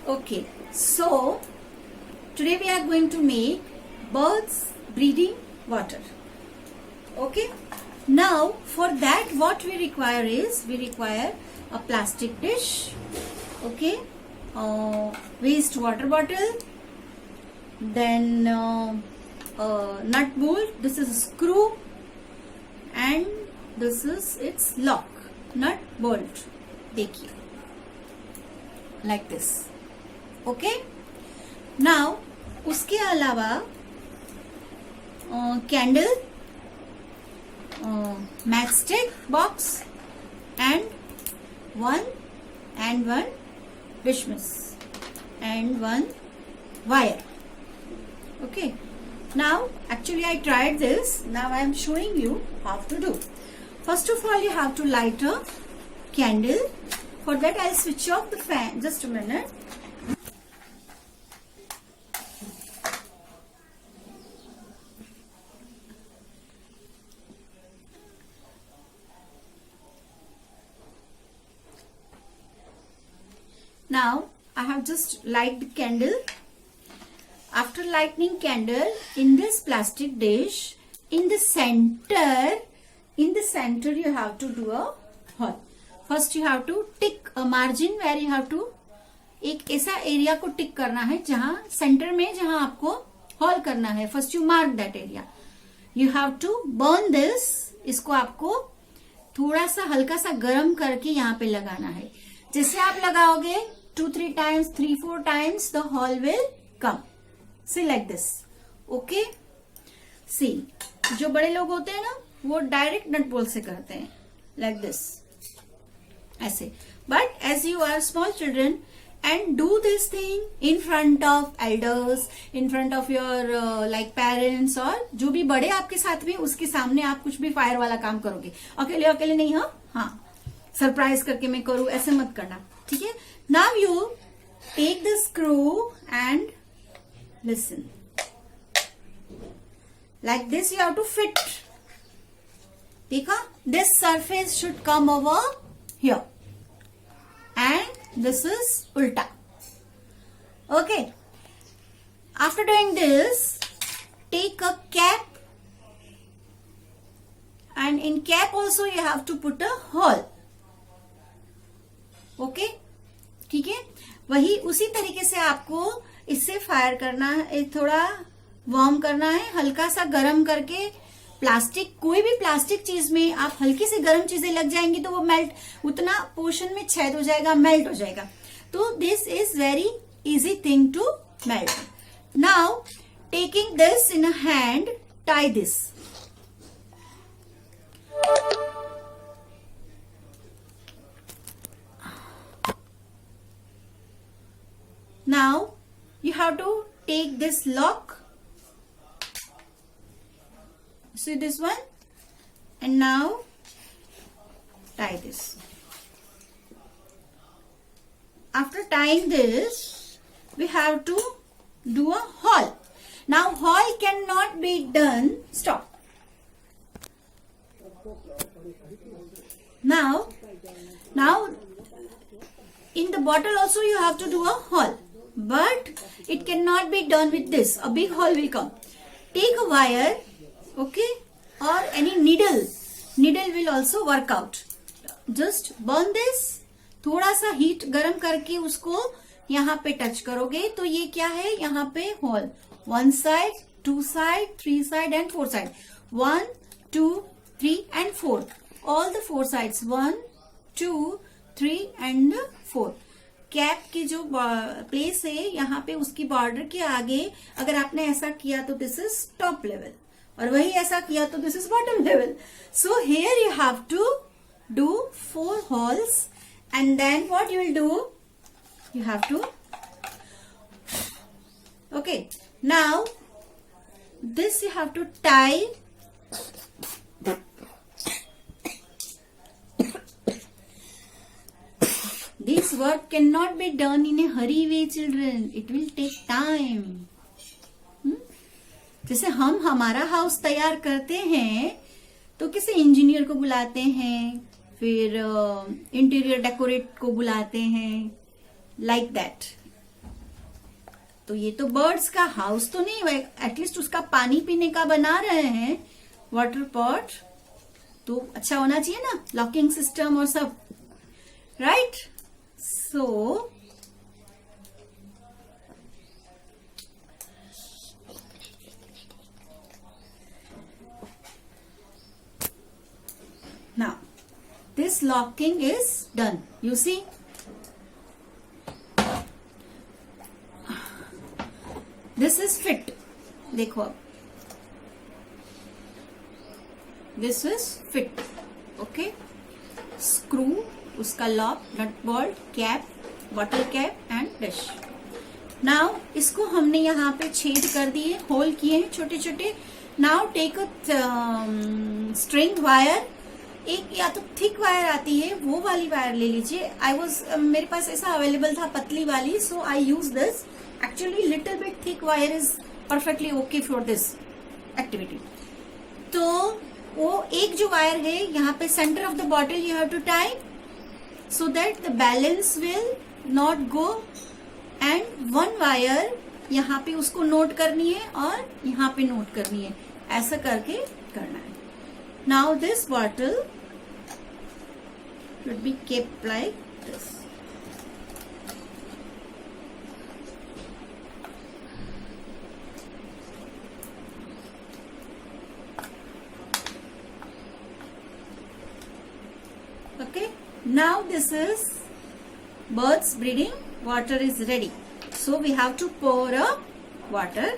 Okay, so today we are going to make birds breeding water. Okay, now for that what we require is a plastic dish, okay, waste water bottle, then nut bolt. This is a screw and this is its lock, nut bolt. देखिए like this. Okay, now उसके अलावा candle, matchstick box and one डिशमिस and one wire. Okay, now actually I tried this. Now I am showing you how to do. First of all, you have to light a candle. For that I'll switch off the fan. Just a minute. Now I have just light the candle. After lighting candle, in this plastic dish, in the center you have to do a hole. First you have to tick a margin where you have to, एक ऐसा area को टिक करना है जहां centre में जहां आपको hole करना है. First you mark that area. You have to burn this. इसको आपको थोड़ा सा हल्का सा गर्म करके यहाँ पे लगाना है. जैसे आप लगाओगे 2-3 times, 3-4 times, the hole will come. See like this. Okay? See, जो बड़े लोग होते हैं ना वो डायरेक्ट नट बोल्ट से करते हैं like this, ऐसे. But as you are small children and do this thing in front of elders, in front of your like parents, और जो भी बड़े आपके साथ में उसके सामने आप कुछ भी फायर वाला काम करोगे. अकेले अकेले नहीं. हाँ, सरप्राइज करके मैं करूँ ऐसे मत करना. ठीक है. Now you take the screw and listen. Like this you have to fit. देखा? This surface should come over here. And this is ulta. Okay. After doing this, take a cap. And in cap also you have to put a hole. Okay. ठीक है. वही उसी तरीके से आपको इससे fire करना है. थोड़ा वार्म करना है, हल्का सा गर्म करके. प्लास्टिक, कोई भी प्लास्टिक चीज में आप हल्की सी गर्म चीजें लग जाएंगी तो वो मेल्ट, उतना पोर्शन में छेद हो जाएगा, मेल्ट हो जाएगा. तो this is very easy thing to melt. Now taking this in a hand, tie this. Now you have to take this lock. See this one, and now tie this. After tying this, we have to do a hole. Now hole cannot be done. Stop. Now in the bottle also you have to do a hole. But it cannot be done with this. A big hole will come. Take a wire, okay, or any needle. Needle will also work out. Just burn this. थोड़ा सा heat गरम करके उसको यहाँ पे touch करोगे तो ये क्या है, यहाँ पे whole. 1 side, 2 side, 3 side and 4 side. 1, 2, 3 and 4. All the 4 sides. 1, 2, 3 and 4. Cap की जो प्लेस है यहाँ पे उसकी बॉर्डर के आगे अगर आपने ऐसा किया तो दिस इज टॉप लेवल, और वही ऐसा किया तो this is bottom level. So here you have to do 4 holes and then what you will do, you have to, okay, now this you have to tie. This work cannot be done in a hurry way, children. It will take time. जैसे हम हमारा house तैयार करते हैं तो किसी engineer को बुलाते हैं, फिर इंटीरियर डेकोरेट को बुलाते हैं, like that. तो ये तो बर्ड्स का हाउस तो नहीं, एटलीस्ट उसका पानी पीने का बना रहे हैं वाटर पॉट, तो अच्छा होना चाहिए ना, लॉकिंग सिस्टम और सब, right? So now this locking is done. You see, this is fit. देखो अब, this is fit. Okay, screw, उसका lock, nut bolt, cap, bottle cap and dish. Now इसको हमने यहाँ पे छेद कर दिए, होल किए हैं छोटे छोटे. Now take a string wire, एक या तो थिक वायर आती है वो वाली वायर ले लीजिए. मेरे पास ऐसा अवेलेबल था पतली वाली, so I use this. Actually little bit thick wire is perfectly okay for this activity. तो वो एक जो वायर है यहाँ पे centre of the bottle you have to tie so that the balance will not go, and one wire यहाँ पे उसको नोट करनी है और यहाँ पे नोट करनी है, ऐसा करके करना है. Now this bottle should be kept like this. Okay. Now this is birds breeding. Water is ready. So we have to pour a water.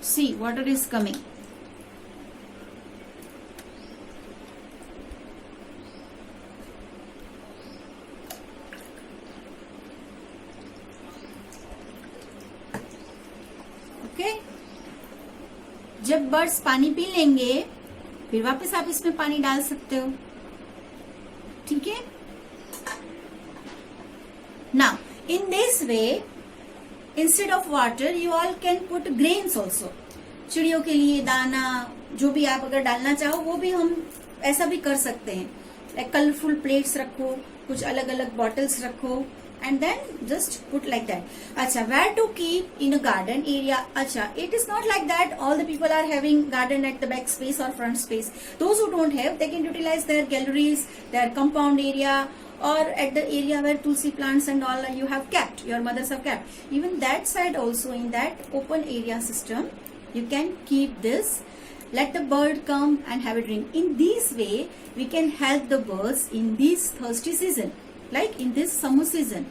See, water is coming. Okay? जब बर्ड्स पानी P लेंगे फिर वापस आप इसमें पानी डाल सकते हो. ठीक है? Now, in this way, instead of water you all can put grains also. चिड़ियों के लिए दाना जो भी आप अगर डालना चाहो वो भी हम ऐसा भी कर सकते हैं. लाइक कलरफुल प्लेट्स रखो, कुछ अलग अलग बॉटल्स रखो, and then just put like that. अच्छा, where to keep in a garden area. अच्छा, it is not like that all the people are having garden at the back space और front space. Those who don't have, they can utilise their galleries, their compound area, or at the area where tulsi plants and all you have kept, your mothers have kept. Even that side also, in that open area system, you can keep this. Let the bird come and have a drink. In this way, we can help the birds in this thirsty season, like in this summer season.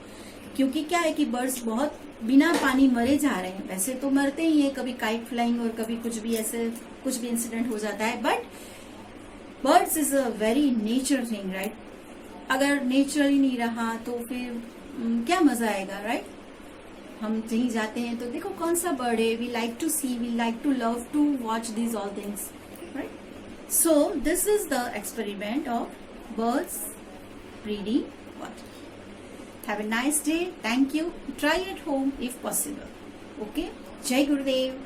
क्योंकि क्या है कि birds बहुत बिना पानी मरे जा रहे हैं. वैसे तो मरते ही हैं, कभी काइट फ्लाइंग और कभी कुछ भी ऐसे कुछ भी इंसिडेंट हो जाता है, but birds is a very nature thing, right? अगर नेचुरली नहीं रहा तो फिर क्या मजा आएगा, राइट? हम कहीं जाते हैं तो देखो कौन सा बर्ड है, we like to see, we like to love to watch this all things, right? So this is the experiment of birds breeding water. Have a nice day. Thank you. Try at home if possible. Okay. Jai Gurudev.